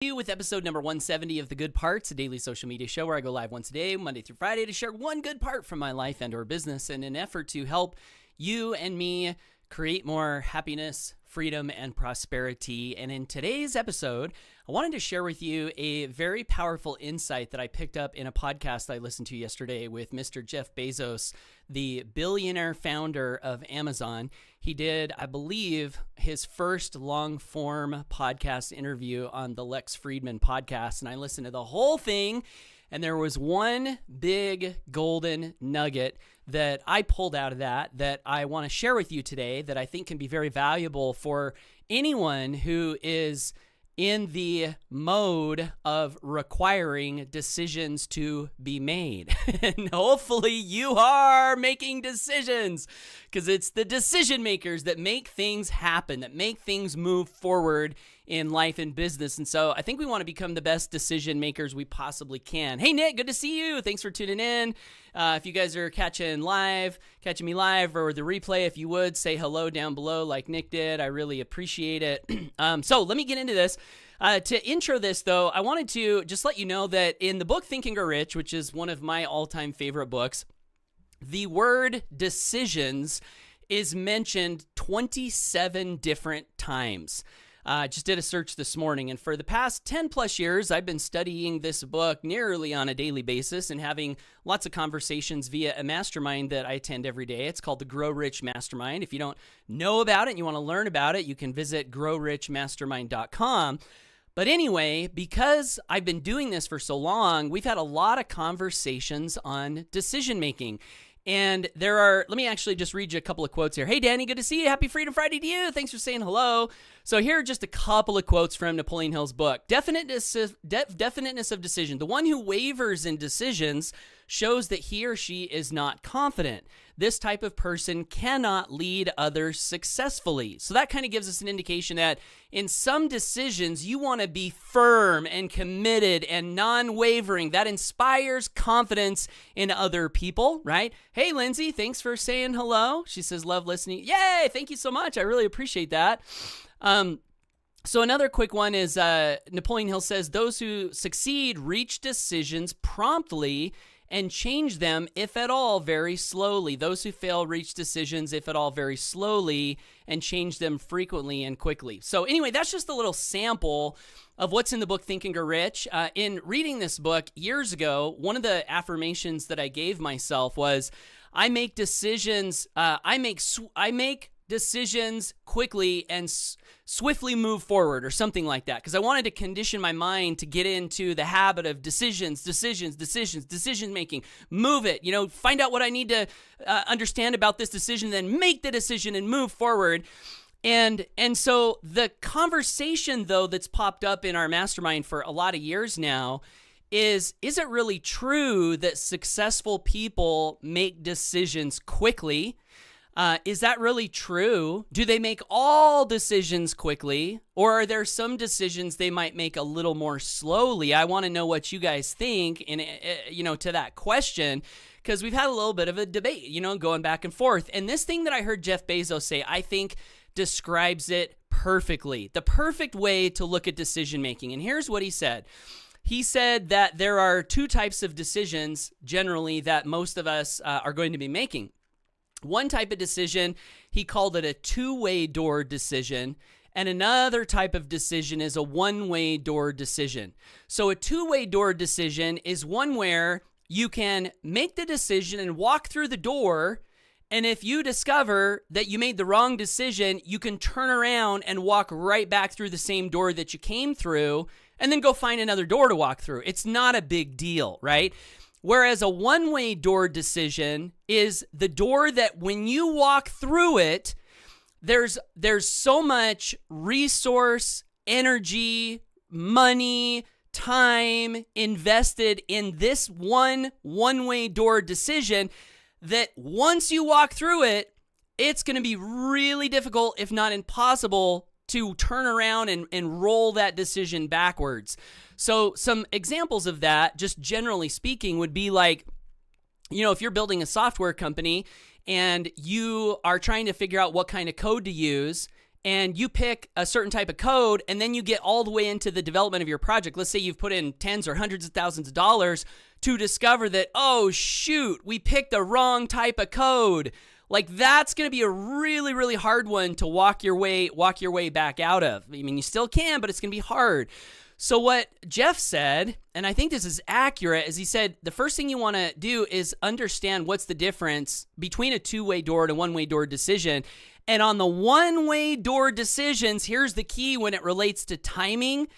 With episode number 170 of The Good Parts, a daily social media show where I go live once a day, Monday through Friday, to share one good part from my life and or business in an effort to help you and me create more happiness, freedom, and prosperity. And in today's episode, I wanted to share with you a very powerful insight that I picked up in a podcast I listened to yesterday with Mr. Jeff Bezos, the billionaire founder of Amazon. He did, I believe, his first long-form podcast interview on the Lex Fridman podcast, and I listened to the whole thing, and there was one big golden nugget that I pulled out of that I want to share with you today that I think can be very valuable for anyone who is in the mode of requiring decisions to be made. And hopefully you are making decisions, because it's the decision makers that make things happen, that make things move forward in life and business. And so I think we want to become the best decision makers we possibly can. Hey, Nick, good to see you. Thanks for tuning in. If you guys are catching me live or the replay, if you would, say hello down below like Nick did. I really appreciate it. So let me get into this. To intro this, though, I wanted to just let you know that in the book Think and Grow Rich, which is one of my all-time favorite books, the word decisions is mentioned 27 different times. I just did a search this morning, and for the past 10 plus years, I've been studying this book nearly on a daily basis and having lots of conversations via a mastermind that I attend every day. It's called the Grow Rich Mastermind. If you don't know about it and you want to learn about it, you can visit growrichmastermind.com. But anyway, because I've been doing this for so long, we've had a lot of conversations on decision making. And let me actually just read you a couple of quotes here. Hey, Danny, good to see you. Happy Freedom Friday to you. Thanks for saying hello. So here are just a couple of quotes from Napoleon Hill's book. Definiteness of decision. The one who wavers in decisions shows that he or she is not confident. This type of person cannot lead others successfully. So that kind of gives us an indication that in some decisions, you want to be firm and committed and non-wavering. That inspires confidence in other people, right? Hey, Lindsay, thanks for saying hello. She says, love listening. Yay, thank you so much. I really appreciate that. So another quick one is Napoleon Hill says, those who succeed reach decisions promptly and change them, if at all, very slowly. Those who fail reach decisions, if at all, very slowly and change them frequently and quickly. So anyway, that's just a little sample of what's in the book Think and Grow Rich. In reading this book years ago, one of the affirmations that I gave myself was, I make decisions quickly and swiftly move forward, or something like that, because I wanted to condition my mind to get into the habit of decision making. Move it, find out what I need to understand about this decision, then make the decision and move forward. And so the conversation, though, that's popped up in our mastermind for a lot of years now is it really true that successful people make decisions quickly? Is that really true? Do they make all decisions quickly, or are there some decisions they might make a little more slowly? I want to know what you guys think, to that question, because we've had a little bit of a debate, going back and forth. And this thing that I heard Jeff Bezos say, I think describes it perfectly. The perfect way to look at decision making. And here's what he said. He said that there are two types of decisions generally that most of us are going to be making. One type of decision, he called it a two-way door decision, and another type of decision is a one-way door decision. So a two-way door decision is one where you can make the decision and walk through the door, and if you discover that you made the wrong decision, you can turn around and walk right back through the same door that you came through, and then go find another door to walk through. It's not a big deal, right? Whereas a one-way door decision is the door that when you walk through it, there's so much resource, energy, money, time invested in this one-way door decision that once you walk through it, it's going to be really difficult, if not impossible, to turn around and roll that decision backwards. So some examples of that, just generally speaking, would be like, if you're building a software company and you are trying to figure out what kind of code to use, and you pick a certain type of code, and then you get all the way into the development of your project. Let's say you've put in tens or hundreds of thousands of dollars to discover that, oh, shoot, we picked the wrong type of code. Like, that's going to be a really, really hard one to walk your way back out of. I mean, you still can, but it's going to be hard. So what Jeff said, and I think this is accurate, is he said the first thing you want to do is understand what's the difference between a two-way door and a one-way door decision. And on the one-way door decisions, here's the key when it relates to timing,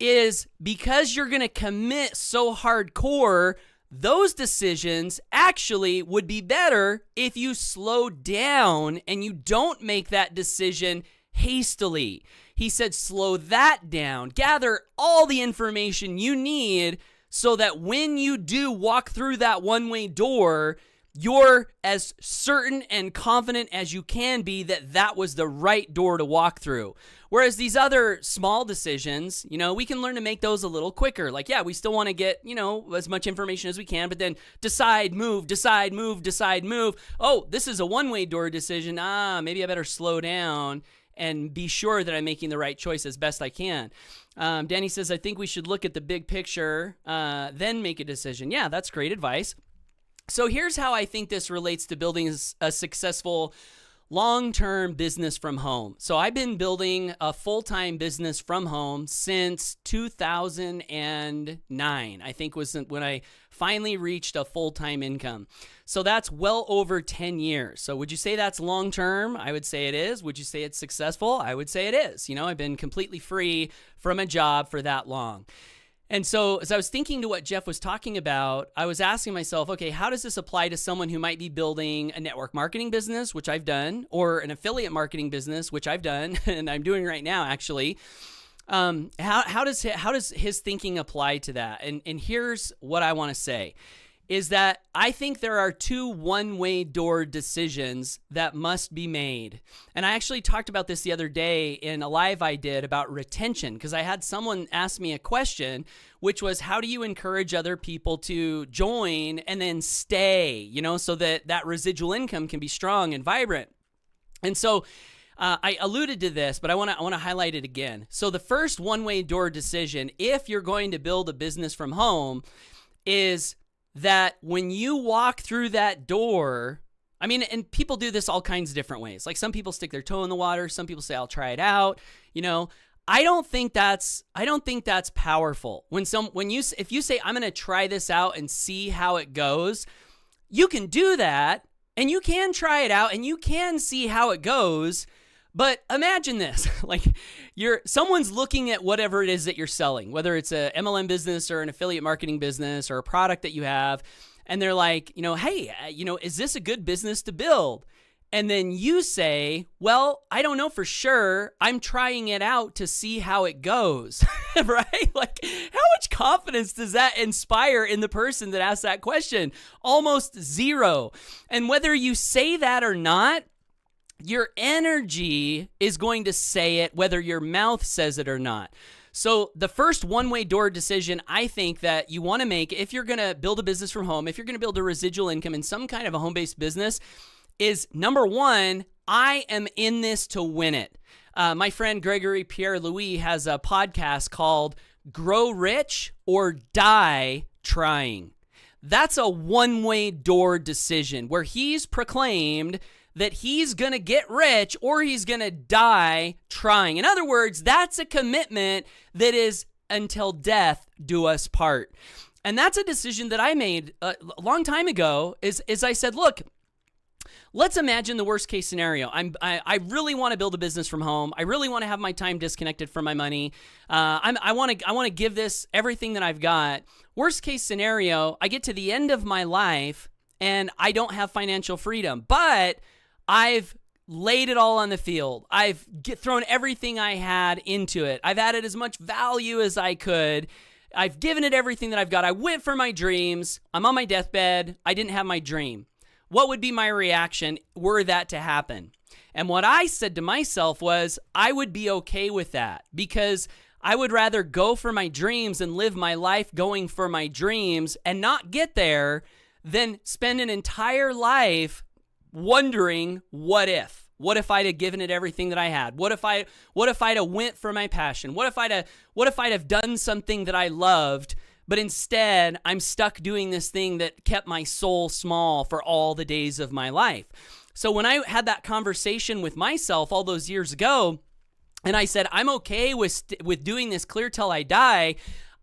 is because you're going to commit so hardcore, those decisions actually would be better if you slow down and you don't make that decision hastily. He said, slow that down, gather all the information you need so that when you do walk through that one-way door, you're as certain and confident as you can be that that was the right door to walk through. Whereas these other small decisions, we can learn to make those a little quicker. Like, yeah, we still want to get, as much information as we can, but then decide, move. Oh, this is a one-way door decision. Maybe I better slow down and be sure that I'm making the right choice as best I can. Danny says, I think we should look at the big picture, then make a decision. Yeah, that's great advice. So here's how I think this relates to building a successful long-term business from home. So I've been building a full-time business from home since 2009, I think was when I finally reached a full-time income. So that's well over 10 years. So would you say that's long-term? I would say it is. Would you say it's successful? I would say it is. I've been completely free from a job for that long. And so as I was thinking to what Jeff was talking about, I was asking myself, okay, how does this apply to someone who might be building a network marketing business, which I've done, or an affiliate marketing business, which I've done, and I'm doing right now, actually. How does his thinking apply to that? And here's what I want to say, is that I think there are two one-way door decisions that must be made. And I actually talked about this the other day in a live I did about retention, because I had someone ask me a question, which was, how do you encourage other people to join and then stay, so that residual income can be strong and vibrant? And so I alluded to this, but I want to highlight it again. So the first one-way door decision, if you're going to build a business from home, is that when you walk through that door, and people do this all kinds of different ways. Like, some people stick their toe in the water. Some people say, I'll try it out. I don't think that's powerful. If you say, I'm going to try this out and see how it goes, you can do that and you can try it out and you can see how it goes. But imagine this, like someone's looking at whatever it is that you're selling, whether it's a MLM business or an affiliate marketing business or a product that you have, and they're like, hey, is this a good business to build? And then you say, well, I don't know for sure. I'm trying it out to see how it goes, right? Like, how much confidence does that inspire in the person that asked that question? Almost zero. And whether you say that or not, your energy is going to say it whether your mouth says it or not. So the first one-way door decision I think that you want to make if you're going to build a business from home, if you're going to build a residual income in some kind of a home-based business, is number one, I am in this to win it. My friend Gregory Pierre-Louis has a podcast called Grow Rich or Die Trying. That's a one-way door decision where he's proclaimed that he's going to get rich or he's going to die trying. In other words, that's a commitment that is until death do us part. And that's a decision that I made a long time ago is I said, look, let's imagine the worst case scenario. I really want to build a business from home. I really want to have my time disconnected from my money. I want to give this everything that I've got. Worst case scenario, I get to the end of my life and I don't have financial freedom, but I've laid it all on the field. I've thrown everything I had into it. I've added as much value as I could. I've given it everything that I've got. I went for my dreams. I'm on my deathbed. I didn't have my dream. What would be my reaction were that to happen? And what I said to myself was I would be okay with that because I would rather go for my dreams and live my life going for my dreams and not get there than spend an entire life wondering what if. What if I'd have given it everything that I had? What if I'd have went for my passion? What if I'd have done something that I loved, but instead I'm stuck doing this thing that kept my soul small for all the days of my life? So when I had that conversation with myself all those years ago, and I said, I'm okay with doing this clear till I die,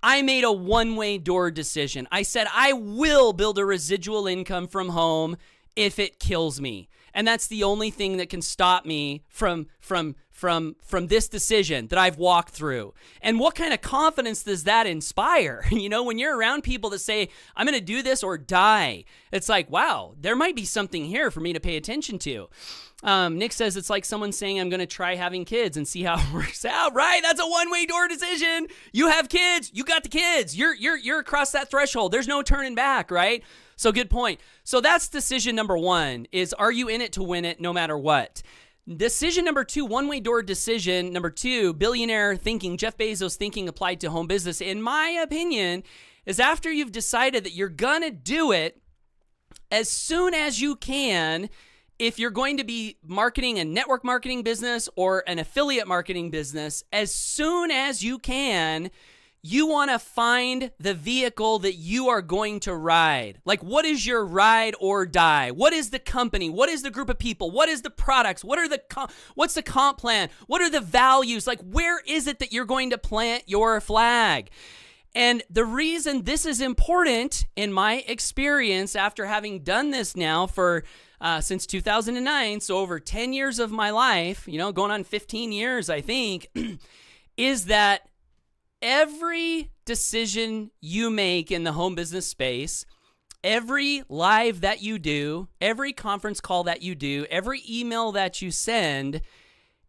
I made a one-way door decision. I said, I will build a residual income from home if it kills me. And that's the only thing that can stop me from this decision that I've walked through. And what kind of confidence does that inspire? You know, when you're around people that say, I'm going to do this or die, it's like, wow, there might be something here for me to pay attention to. Nick says it's like someone saying, I'm going to try having kids and see how it works out, right? That's a one-way door decision. You have kids, you got the kids. You're across that threshold. There's no turning back, right? So good point. So that's decision number one, is are you in it to win it no matter what? Decision number two, one-way door decision number two, billionaire thinking, Jeff Bezos thinking applied to home business, in my opinion, is after you've decided that you're going to do it, as soon as you can, if you're going to be marketing a network marketing business or an affiliate marketing business, as soon as you can, you want to find the vehicle that you are going to ride. Like, what is your ride or die? What is the company? What is the group of people? What is the products? What's the comp plan? What are the values? Like, where is it that you're going to plant your flag? And the reason this is important, in my experience, after having done this now for since 2009, so over 10 years of my life, going on 15 years, I think, is that every decision you make in the home business space, every live that you do, every conference call that you do, every email that you send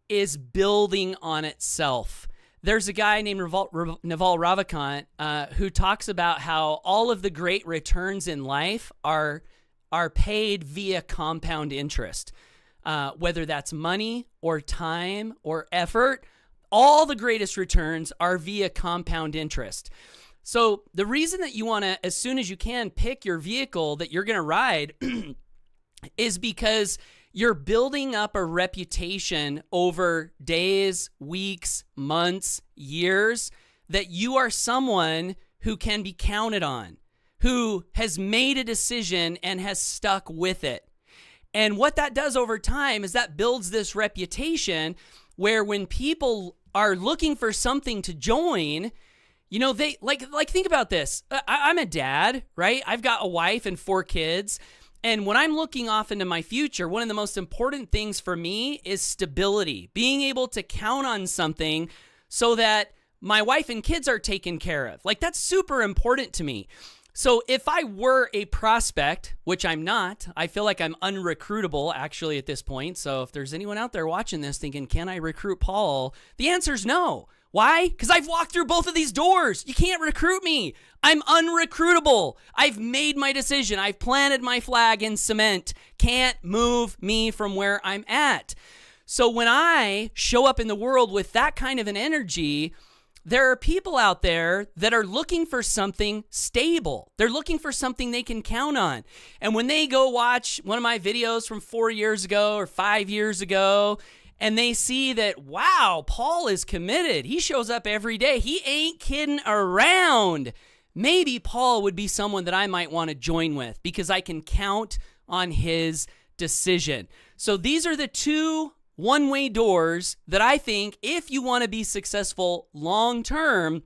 is building on itself. There's a guy named Naval Ravikant who talks about how all of the great returns in life are paid via compound interest, whether that's money or time or effort. All the greatest returns are via compound interest. So the reason that you want to, as soon as you can, pick your vehicle that you're going to ride is because you're building up a reputation over days, weeks, months, years, that you are someone who can be counted on, who has made a decision and has stuck with it. And what that does over time is that builds this reputation where when people are looking for something to join, they like think about this. I'm a dad, right? I've got a wife and 4 kids. And when I'm looking off into my future, one of the most important things for me is stability, being able to count on something so that my wife and kids are taken care of. Like, that's super important to me. So if I were a prospect, which I'm not, I feel like I'm unrecruitable actually at this point. So if there's anyone out there watching this thinking, can I recruit Paul? The answer is no. Why? Because I've walked through both of these doors. You can't recruit me. I'm unrecruitable. I've made my decision. I've planted my flag in cement. Can't move me from where I'm at. So when I show up in the world with that kind of an energy, there are people out there that are looking for something stable. They're looking for something they can count on. And when they go watch one of my videos from 4 years ago or 5 years ago, and they see that, wow, Paul is committed. He shows up every day. He ain't kidding around. Maybe Paul would be someone that I might want to join with because I can count on his decision. So these are the two one-way doors that I think, if you want to be successful long-term,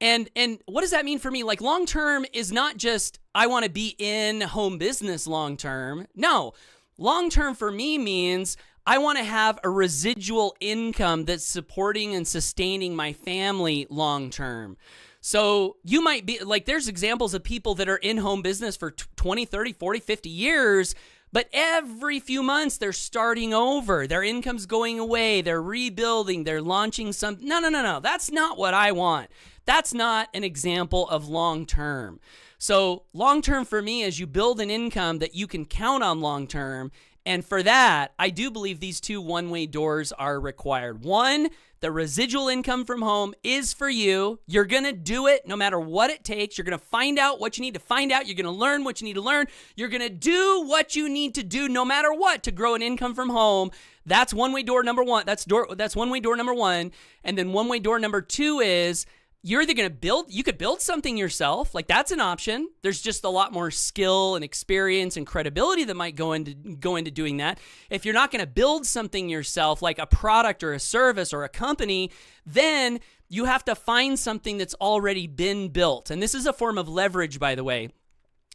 and what does that mean for me? Like, long-term is not just I want to be in home business long-term. No, long-term for me means I want to have a residual income that's supporting and sustaining my family long-term. So you might be like, there's examples of people that are in home business for 20, 30, 40, 50 years, but every few months they're starting over. Their income's going away. They're rebuilding. They're launching some. No. That's not what I want. That's not an example of long-term. So long-term for me is you build an income that you can count on long-term. And for that, I do believe these two one-way doors are required. One, The residual income from home is for you. You're going to do it no matter what it takes. You're going to find out what you need to find out. You're going to learn what you need to learn. You're going to do what you need to do no matter what to grow an income from home. That's one-way door number one. That's one-way door number one. And then one-way door number two is you're either going to you could build something yourself. Like that's an option. There's just a lot more skill and experience and credibility that might go into doing that. If you're not going to build something yourself, like a product or a service or a company, then you have to find something that's already been built. And this is a form of leverage, by the way.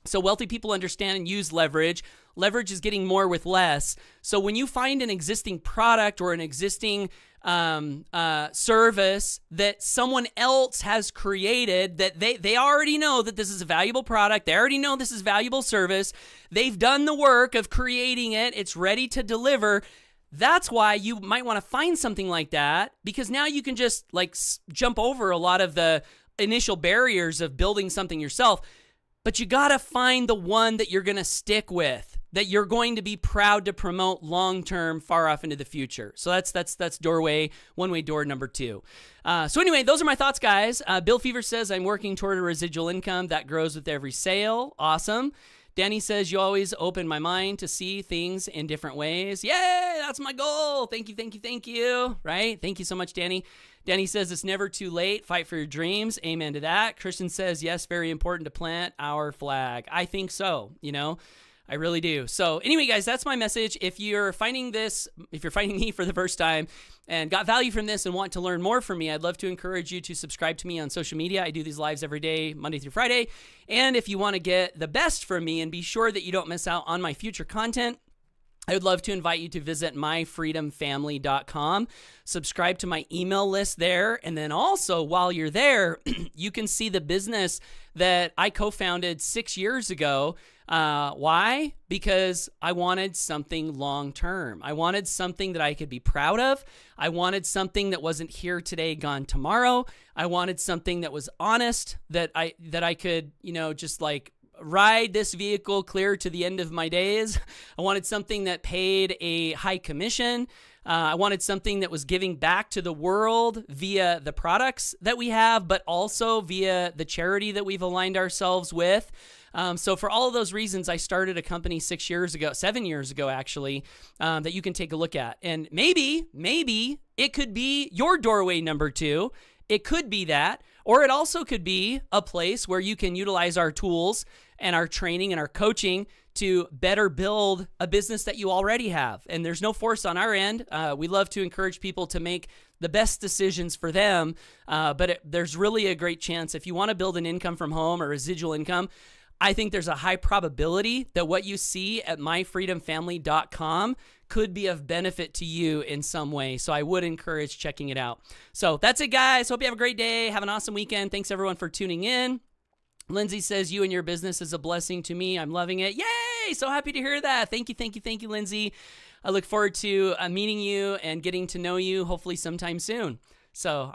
So wealthy people understand and use leverage. Leverage is getting more with less. So when you find an existing product or an existing service that someone else has created, that they already know that this is a valuable product, they already know this is valuable service, they've done the work of creating it, it's ready to deliver. That's why you might want to find something like that, because now you can just like jump over a lot of the initial barriers of building something yourself. But you got to find the one that you're going to stick with, that you're going to be proud to promote long-term, far off into the future. So that's one-way door number two. So anyway, those are my thoughts, guys. Bill Fever says, I'm working toward a residual income that grows with every sale. Awesome. Danny says, you always open my mind to see things in different ways. Yay, that's my goal. Thank you. Right? Thank you so much, Danny. Danny says, it's never too late. Fight for your dreams. Amen to that. Christian says, yes, very important to plant our flag. I think so, I really do. So anyway, guys, that's my message. If you're finding me for the first time and got value from this and want to learn more from me, I'd love to encourage you to subscribe to me on social media. I do these lives every day, Monday through Friday. And if you want to get the best from me and be sure that you don't miss out on my future content, I would love to invite you to visit myfreedomfamily.com, subscribe to my email list there, and then also while you're there, you can see the business that I co-founded 6 years ago. Why? Because I wanted something long-term. I wanted something that I could be proud of. I wanted something that wasn't here today, gone tomorrow. I wanted something that was honest, that I could, just like ride this vehicle clear to the end of my days. I wanted something that paid a high commission. I wanted something that was giving back to the world via the products that we have, but also via the charity that we've aligned ourselves with. So for all of those reasons, I started a company 7 years ago, actually, that you can take a look at. And maybe it could be your doorway number two. It could be that, or it also could be a place where you can utilize our tools and our training and our coaching to better build a business that you already have. And there's no force on our end. We love to encourage people to make the best decisions for them. But there's really a great chance if you want to build an income from home or residual income, I think there's a high probability that what you see at myfreedomfamily.com could be of benefit to you in some way. So I would encourage checking it out. So that's it, guys. Hope you have a great day. Have an awesome weekend. Thanks, everyone, for tuning in. Lindsay says, you and your business is a blessing to me. I'm loving it. Yay! So happy to hear that. Thank you, Lindsay. I look forward to meeting you and getting to know you, hopefully sometime soon. So